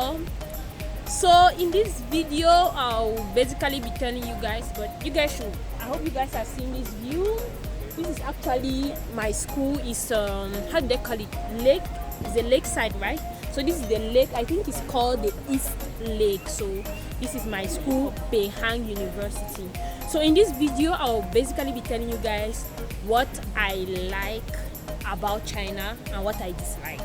Joelle. So in this video I'll basically be telling you guys, but you guys should, I hope you guys have seen this view. This is actually my school. Is how do they call it, lake? It's a lakeside, right? So this is the lake. I think it's called the East Lake. So this is my school, Beihang University. So in this video I'll basically be telling you guys what I like about China and what I dislike,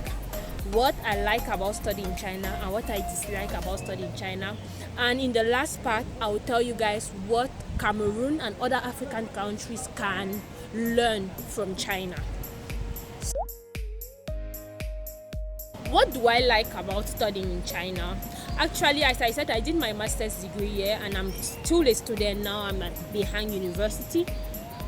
what I like about studying China and what I dislike about studying China. And in the last part I will tell you guys what Cameroon and other African countries can learn from China. What do I like about studying in China? Actually, as I said, I did my master's degree here and I'm still a student now. I'm at Beihang University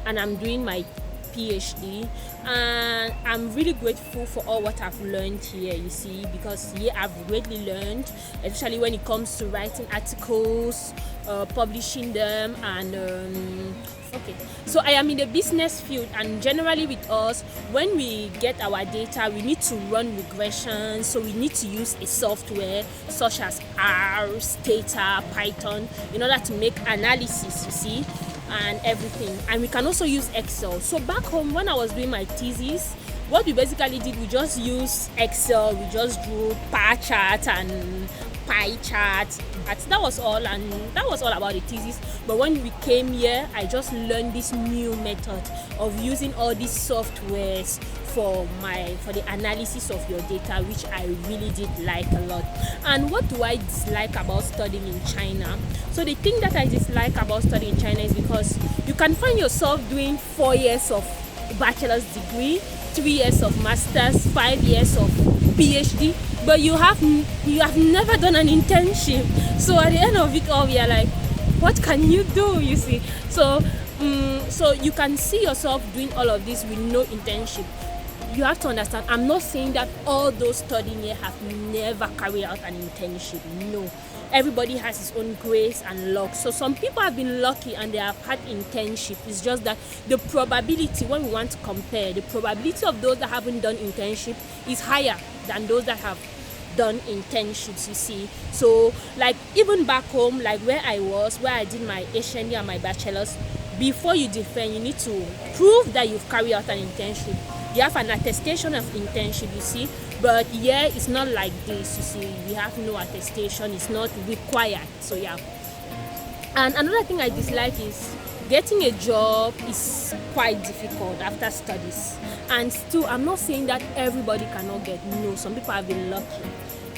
and I'm doing my PhD, and I'm really grateful for all what I've learned here, you see, because here I've greatly learned, especially when it comes to writing articles, publishing them, and okay, so I am in the business field, and generally with us, when we get our data, we need to run regression, so we need to use a software such as R, Stata, Python in order to make analysis, you see, and everything. And we can also use Excel. So back home when I was doing my thesis, what we basically did, we just used Excel, we just drew bar chart and pie chart. That was all, and that was all about the thesis. But when we came here, I just learned this new method of using all these softwares for the analysis of your data, which I really did like a lot. And what do I dislike about studying in China? So the thing that I dislike about studying in China is because you can find yourself doing 4 years of bachelor's degree, 3 years of master's, 5 years of PhD, but you have never done an internship. So at the end of it all, we are like, what can you do, you see? So you can see yourself doing all of this with no internship. You have to understand, I'm not saying that all those studying here have never carried out an internship. No, everybody has his own grace and luck. So some people have been lucky and they have had internship. It's just that the probability, when we want to compare, the probability of those that haven't done internship is higher than those that have done internships, you see. So like even back home, like where I did my HND and my bachelor's, before you defend, you need to prove that you've carried out an internship. You have an attestation of internship, you see. But yeah, it's not like this, you see. We have no attestation, it's not required. So yeah. And another thing I dislike is getting a job is quite difficult after studies. And still, I'm not saying that everybody cannot get. No, some people have been lucky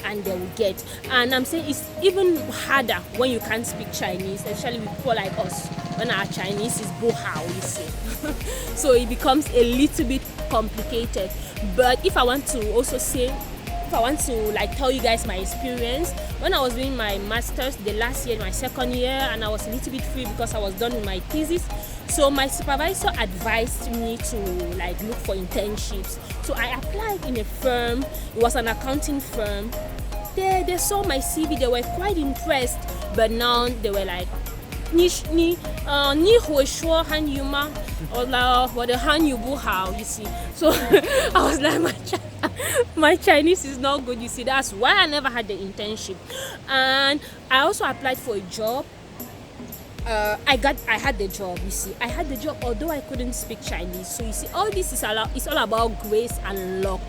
and they will get. And I'm saying it's even harder when you can't speak Chinese, especially with people like us. When our Chinese is bohao, you see. So it becomes a little bit complicated. But if I want to also say, if I want to like tell you guys my experience, when I was doing my master's the last year, my second year, and I was a little bit free because I was done with my thesis. So my supervisor advised me to like look for internships. So I applied in a firm. It was an accounting firm. They saw my CV, they were quite impressed, but now they were like, you see. So I was like, my Chinese is not good, you see. That's why I never had the internship. And I also applied for a job. I had the job, you see. I had the job although I couldn't speak Chinese. So you see, all this is all about grace and luck.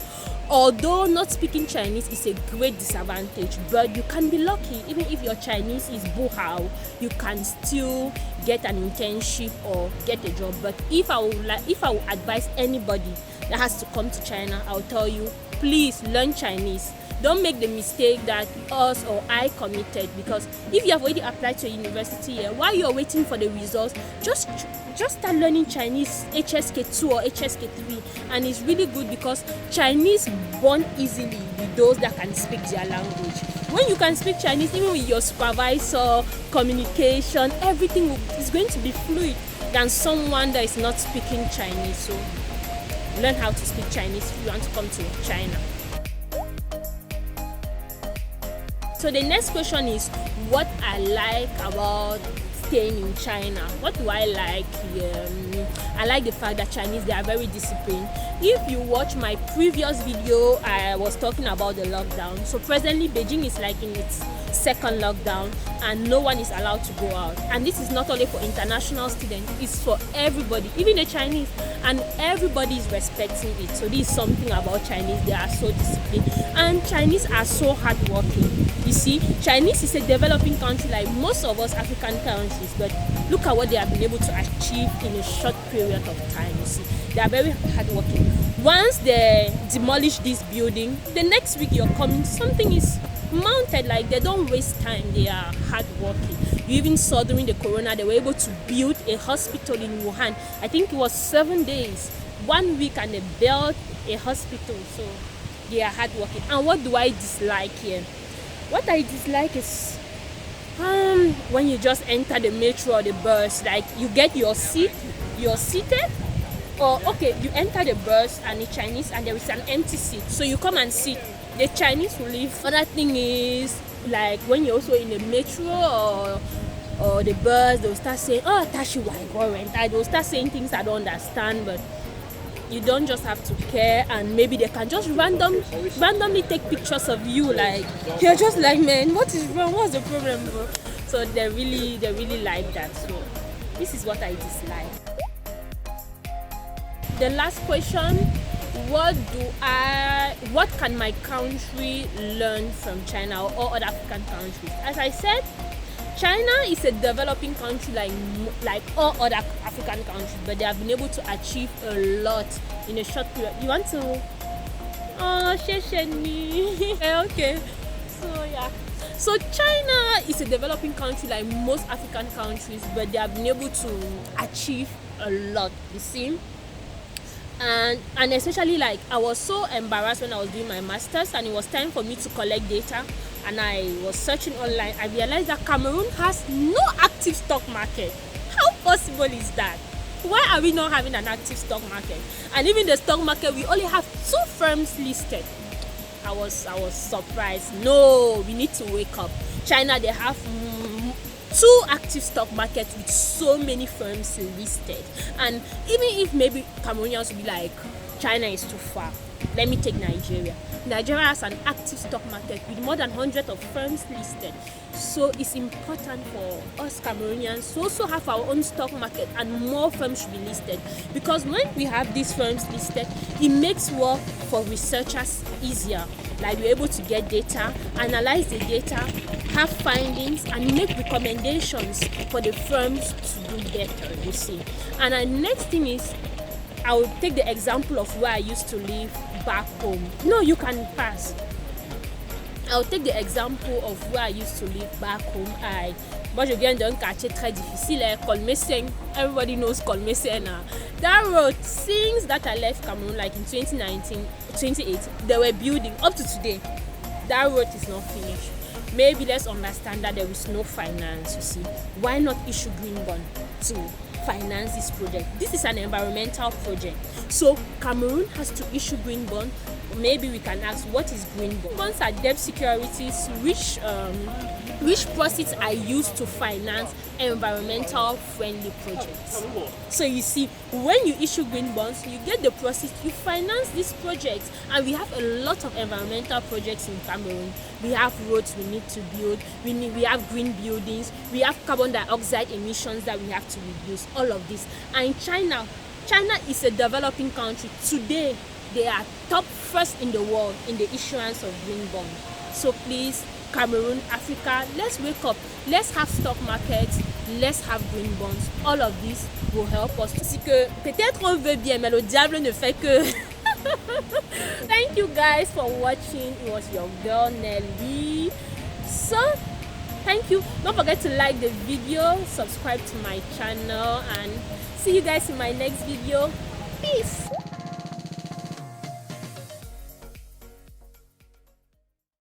Although not speaking Chinese is a great disadvantage, but you can be lucky. Even if your Chinese is bohao, you can still get an internship or get a job. But if I would advise anybody that has to come to China, I'll tell you, please learn Chinese. Don't make the mistake that us or I committed, because if you have already applied to a university here, while you're waiting for the results, just start learning Chinese, HSK2 or HSK3, and it's really good because Chinese bond easily with those that can speak their language. When you can speak Chinese, even with your supervisor, communication, everything is going to be fluid than someone that is not speaking Chinese. So learn how to speak Chinese if you want to come to China. So the next question is what I like about staying in China. What do I like? I like the fact that Chinese, they are very disciplined. If you watch my previous video, I was talking about the lockdown. So presently Beijing is like in its second lockdown and no one is allowed to go out. And this is not only for international students, it's for everybody, even the Chinese, and everybody is respecting it. So this is something about Chinese. They are so disciplined and Chinese are so hardworking. You see, Chinese is a developing country like most of us African countries, but look at what they have been able to achieve in a short period of time. You see, they are very hardworking. Once they demolish this building, the next week you're coming, something is mounted. Like, they don't waste time, they are hardworking. You even saw during the corona they were able to build a hospital in Wuhan. I think it was 7 days, 1 week, and they built a hospital. So they are hardworking. And what do I dislike here? What I dislike is when you just enter the metro or the bus, like you get your seat, you're seated, or okay, you enter the bus and it's Chinese and there is an empty seat, so you come and sit. The Chinese will leave. Another thing is, like when you're also in the metro or the bus, they'll start saying, oh, Tashi, why go rent? They'll start saying things I don't understand, but you don't just have to care, and maybe they can just randomly take pictures of you, like you're just like, man, what is wrong? What's the problem, bro? So they really like that. So this is what I dislike. The last question, what can my country learn from China or other African countries? As I said, China is a developing country like all other African countries, but they have been able to achieve a lot in a short period. You want to? Oh, me. Okay. So yeah. So China is a developing country like most African countries, but they have been able to achieve a lot. You see. And especially, like, I was so embarrassed when I was doing my masters and it was time for me to collect data, and I was searching online. I realized that Cameroon has no active stock market. How possible is that? Why are we not having an active stock market? And even the stock market, we only have 2 firms listed. I was surprised. No, we need to wake up. China, they have 2 active stock markets with so many firms listed. And even if maybe Cameroonians will be like, China is too far, let me take Nigeria. Nigeria has an active stock market with more than 100 of firms listed. So it's important for us Cameroonians to also have our own stock market, and more firms should be listed, because when we have these firms listed, it makes work for researchers easier. Like, we're able to get data, analyze the data, have findings, and make recommendations for the firms to do better, you see. And the next thing is, I will take the example of where I used to live back home. No, you can pass. I'll take the example of where I used to live back home. Moi, je viens d'un quartier très difficile, Colmeseng. Everybody knows Colmeseng. That road, since that I left Cameroon, like in 2018, they were building up to today. That road is not finished. Maybe let's understand that there is no finance, you see. Why not issue green bond to finance this project? This is an environmental project. So Cameroon has to issue green bond. Maybe we can ask, what is green bond? Bonds are debt securities which proceeds are used to finance environmental friendly projects. So you see, when you issue green bonds, you get the proceeds, you finance these projects. And we have a lot of environmental projects in Cameroon. We have roads we need to build, we have green buildings, we have carbon dioxide emissions that we have to reduce, all of this. And China is a developing country. Today, they are top first in the world in the issuance of green bonds. So please, Cameroon, Africa, let's wake up. Let's have stock markets. Let's have green bonds. All of this will help us. C'est que peut-être on veut bien, mais le diable ne fait que. Thank you guys for watching. It was your girl Nelly. So, thank you. Don't forget to like the video, subscribe to my channel, and see you guys in my next video. Peace.